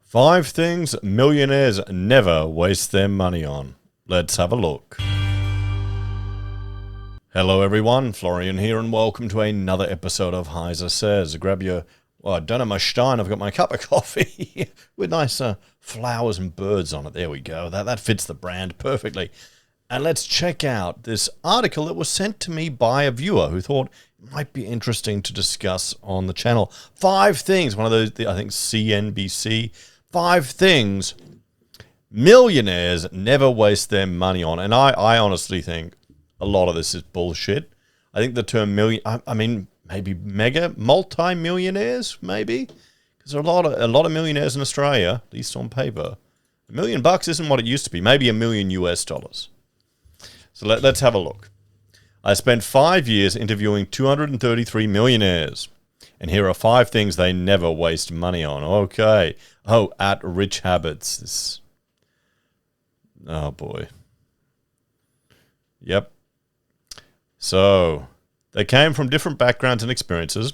5 things millionaires never waste their money on. Let's have a look. Hello everyone, Florian here and welcome to another episode of HeiseSays. Grab your, well, I don't have my stein, I've got my cup of coffee with nice flowers and birds on it. There we go, that fits the brand perfectly. And let's check out this article that was sent to me by a viewer who thought it might be interesting to discuss on the channel. 5 things, one of those, I think CNBC, 5 things millionaires never waste their money on. And I honestly think a lot of this is bullshit. I think the term I mean, maybe multi-millionaires, maybe? Because there are a lot of millionaires in Australia, at least on paper. $1 million isn't what it used to be, maybe $1 million US. So let's have a look. I spent 5 years interviewing 233 millionaires. And here are 5 things they never waste money on. Okay. Oh, at Rich Habits. Oh, boy. Yep. So, they came from different backgrounds and experiences,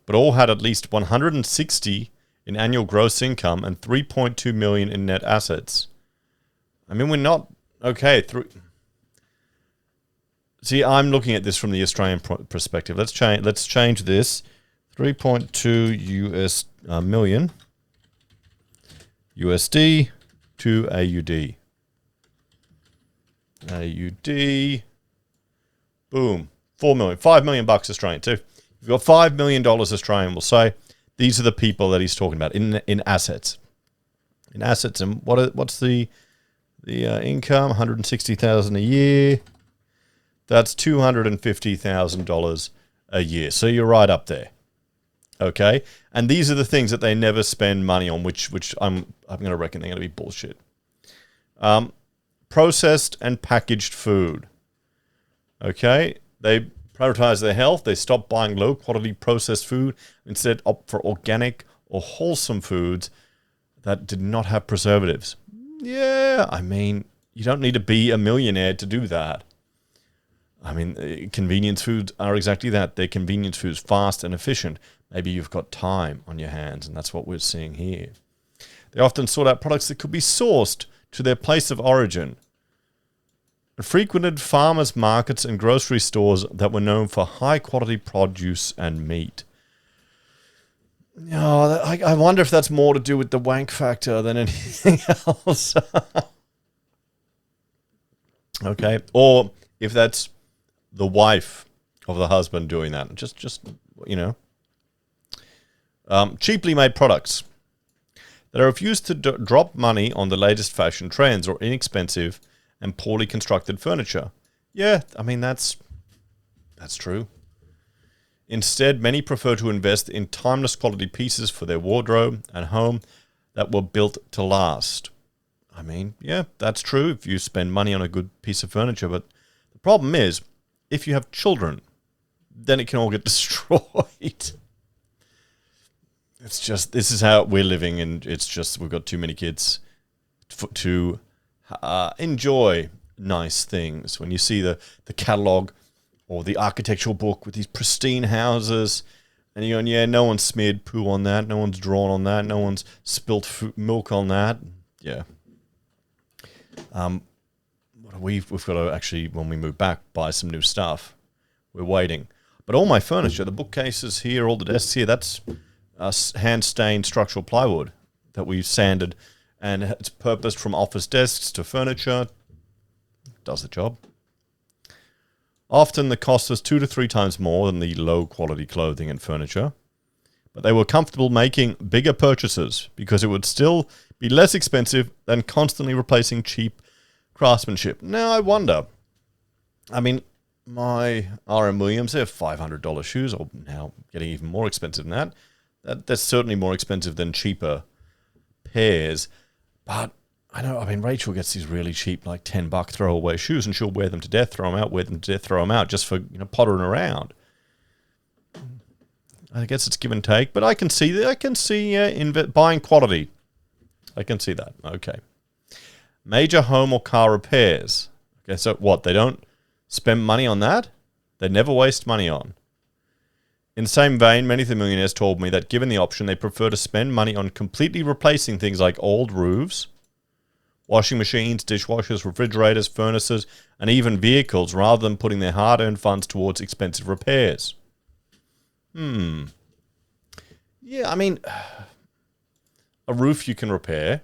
but all had at least 160 in annual gross income and 3.2 million in net assets. I mean, we're not... Okay, See, I'm looking at this from the Australian perspective. Let's change this. 3.2 million USD to AUD. AUD. Boom. 4 million. 5 million bucks Australian. So you've got $5 million Australian, we'll say. These are the people that he's talking about in assets. In assets, and what's the income? $160,000 a year. That's $250,000 a year. So you're right up there. Okay? And these are the things that they never spend money on, which I'm going to reckon they're going to be bullshit. Processed and packaged food. Okay? They prioritize their health. They stop buying low-quality processed food. Instead, opt for organic or wholesome foods that did not have preservatives. Yeah, I mean, you don't need to be a millionaire to do that. I mean, convenience foods are exactly that. They're convenience foods, fast and efficient. Maybe you've got time on your hands, and that's what we're seeing here. They often sort out products that could be sourced to their place of origin. Frequented farmers markets and grocery stores that were known for high-quality produce and meat. Oh, I wonder if that's more to do with the wank factor than anything else. Okay, or if that's the wife of the husband doing that. Just you know. Cheaply made products. They refuse to drop money on the latest fashion trends or inexpensive and poorly constructed furniture. Yeah, I mean, that's true. Instead, many prefer to invest in timeless quality pieces for their wardrobe and home that were built to last. I mean, yeah, that's true if you spend money on a good piece of furniture, but the problem is, if you have children, then it can all get destroyed. It's just, this is how we're living, and it's just, we've got too many kids to enjoy nice things. When you see the catalogue or the architectural book with these pristine houses, and you're going, yeah, no one's smeared poo on that, no one's drawn on that, no one's spilt milk on that. Yeah. We've got to actually, when we move back, buy some new stuff. We're waiting. But all my furniture, the bookcases here, all the desks here, that's hand-stained structural plywood that we've sanded, and it's purposed from office desks to furniture. Does the job. Often the cost is 2 to 3 times more than the low-quality clothing and furniture, but they were comfortable making bigger purchases because it would still be less expensive than constantly replacing cheap craftsmanship. Now, I wonder, I mean, my R.M. Williams, they're $500 shoes, or now getting even more expensive than that. That's certainly more expensive than cheaper pairs. But I know, I mean, Rachel gets these really cheap, like $10 throwaway shoes, and she'll wear them to death, throw them out, just for, you know, pottering around. I guess it's give and take, but I can see buying quality. I can see that. Okay. Major home or car repairs. Okay, so what? They don't spend money on that? They never waste money on. In the same vein, many of the millionaires told me that given the option, they prefer to spend money on completely replacing things like old roofs, washing machines, dishwashers, refrigerators, furnaces, and even vehicles rather than putting their hard-earned funds towards expensive repairs. Yeah, I mean, a roof you can repair.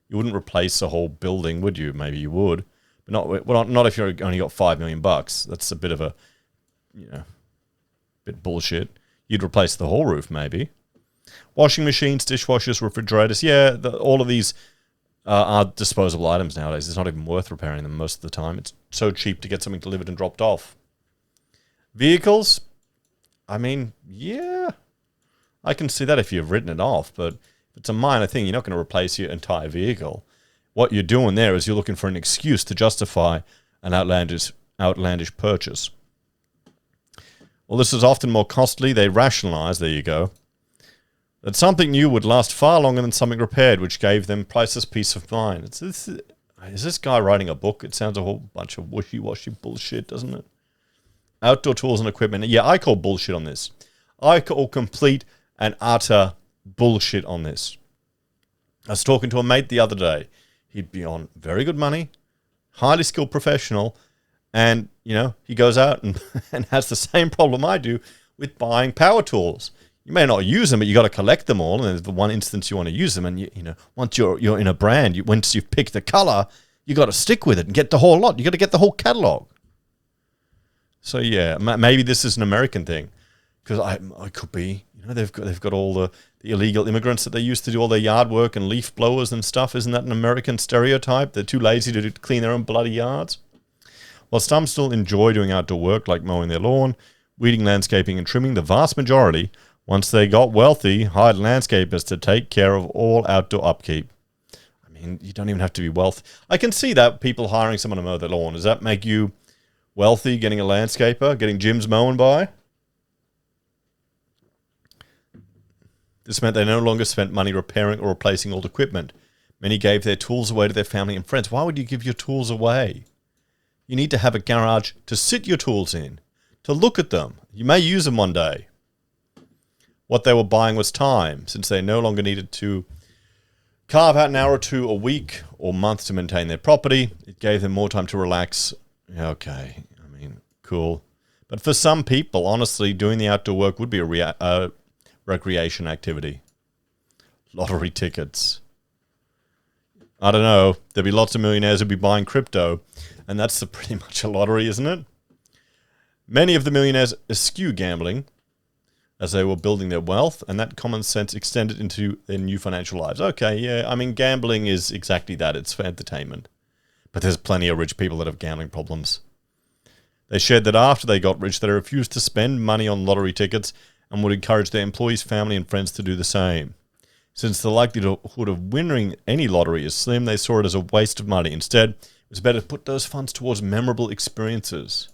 You wouldn't replace a whole building, would you? Maybe you would. But not if you've only got $5 million. That's a bit of a, bit bullshit. You'd replace the whole roof, maybe. Washing machines, dishwashers, refrigerators. Yeah, all of these are disposable items nowadays. It's not even worth repairing them most of the time. It's so cheap to get something delivered and dropped off. Vehicles, I mean, yeah, I can see that if you've written it off, but if it's a minor thing, you're not going to replace your entire vehicle. What you're doing there is you're looking for an excuse to justify an outlandish purchase. Well, this is often more costly. They rationalize, there you go, that something new would last far longer than something repaired, which gave them priceless peace of mind. Is this guy writing a book? It sounds a whole bunch of wishy-washy bullshit, doesn't it? Outdoor tools and equipment. Yeah, I call bullshit on this. I call complete and utter bullshit on this. I was talking to a mate the other day. He'd be on very good money, highly skilled professional, and, he goes out and has the same problem I do with buying power tools. You may not use them, but you got to collect them all. And there's the one instance you want to use them. And, once you're in a brand, once you've picked the color, you got to stick with it and get the whole lot. You got to get the whole catalog. So, yeah, maybe this is an American thing. Because I could be, they've got all the illegal immigrants that they used to do all their yard work and leaf blowers and stuff. Isn't that an American stereotype? They're too lazy to clean their own bloody yards. While some still enjoy doing outdoor work like mowing their lawn, weeding, landscaping, and trimming, the vast majority, once they got wealthy, hired landscapers to take care of all outdoor upkeep. I mean, you don't even have to be wealthy. I can see that, people hiring someone to mow their lawn. Does that make you wealthy, getting a landscaper, getting Jim's mowing by? This meant they no longer spent money repairing or replacing old equipment. Many gave their tools away to their family and friends. Why would you give your tools away? You need to have a garage to sit your tools in, to look at them. You may use them one day. What they were buying was time, since they no longer needed to carve out an hour or two a week or month to maintain their property. It gave them more time to relax. Okay, I mean, cool. But for some people, honestly, doing the outdoor work would be a recreation activity. Lottery tickets. I don't know. There'd be lots of millionaires who'd be buying crypto, and that's pretty much a lottery, isn't it? Many of the millionaires eschew gambling as they were building their wealth, and that common sense extended into their new financial lives. Okay, yeah, I mean, gambling is exactly that. It's for entertainment. But there's plenty of rich people that have gambling problems. They shared that after they got rich, they refused to spend money on lottery tickets and would encourage their employees, family, and friends to do the same. Since the likelihood of winning any lottery is slim, they saw it as a waste of money. Instead, it was better to put those funds towards memorable experiences.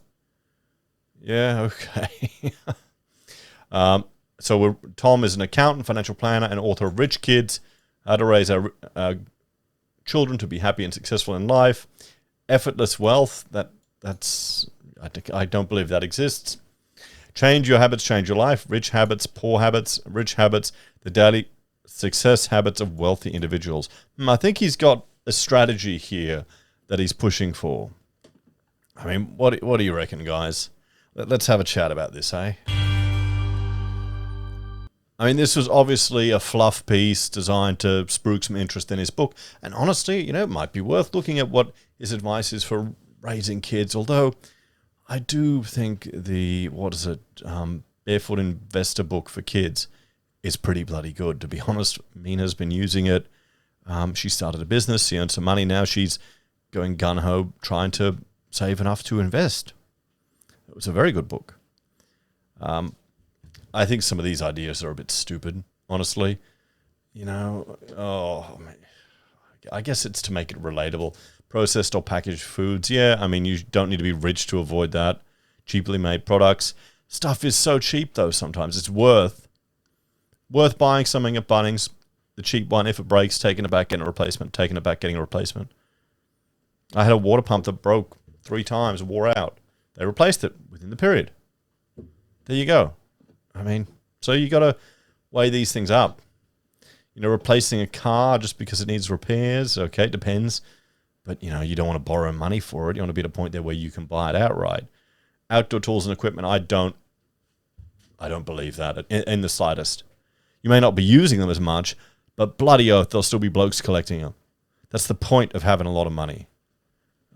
Yeah, okay. Tom is an accountant, financial planner, and author of Rich Kids, How to Raise Our Children to Be Happy and Successful in Life. Effortless Wealth, I don't believe that exists. Change Your Habits, Change Your Life. Rich Habits, Poor Habits, Rich Habits, the Daily Success Habits of Wealthy Individuals. I think he's got a strategy here that he's pushing for. I mean, what do you reckon, guys? Let's have a chat about this, eh? I mean, this was obviously a fluff piece designed to spruik some interest in his book. And honestly, it might be worth looking at what his advice is for raising kids. Although, I do think the, Barefoot Investor book for kids is pretty bloody good, to be honest. Mina's been using it. She started a business. She earned some money. Now she's going gung-ho, trying to save enough to invest. It was a very good book. I think some of these ideas are a bit stupid, honestly. I guess it's to make it relatable. Processed or packaged foods, yeah, I mean, you don't need to be rich to avoid that. Cheaply made products. Stuff is so cheap, though, sometimes. It's worth buying something at Bunnings, the cheap one. If it breaks, taking it back, getting a replacement, taking it back, getting a replacement. I had a water pump that broke 3 times, wore out. They replaced it within the period. There you go. I mean, so you got to weigh these things up. You know, replacing a car just because it needs repairs, okay, it depends. But, you know, you don't want to borrow money for it. You want to be at a point there where you can buy it outright. Outdoor tools and equipment, I don't believe that in the slightest. You may not be using them as much, but bloody oath, there'll still be blokes collecting them. That's the point of having a lot of money.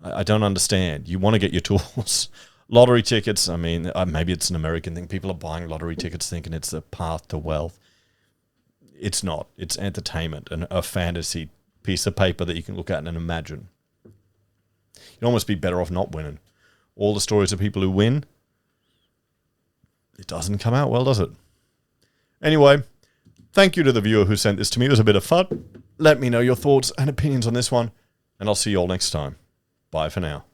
I don't understand. You want to get your tools. Lottery tickets, I mean, maybe it's an American thing. People are buying lottery tickets thinking it's the path to wealth. It's not. It's entertainment and a fantasy piece of paper that you can look at and imagine. You'd almost be better off not winning. All the stories of people who win, it doesn't come out well, does it? Anyway, thank you to the viewer who sent this to me. It was a bit of fun. Let me know your thoughts and opinions on this one, and I'll see you all next time. Bye for now.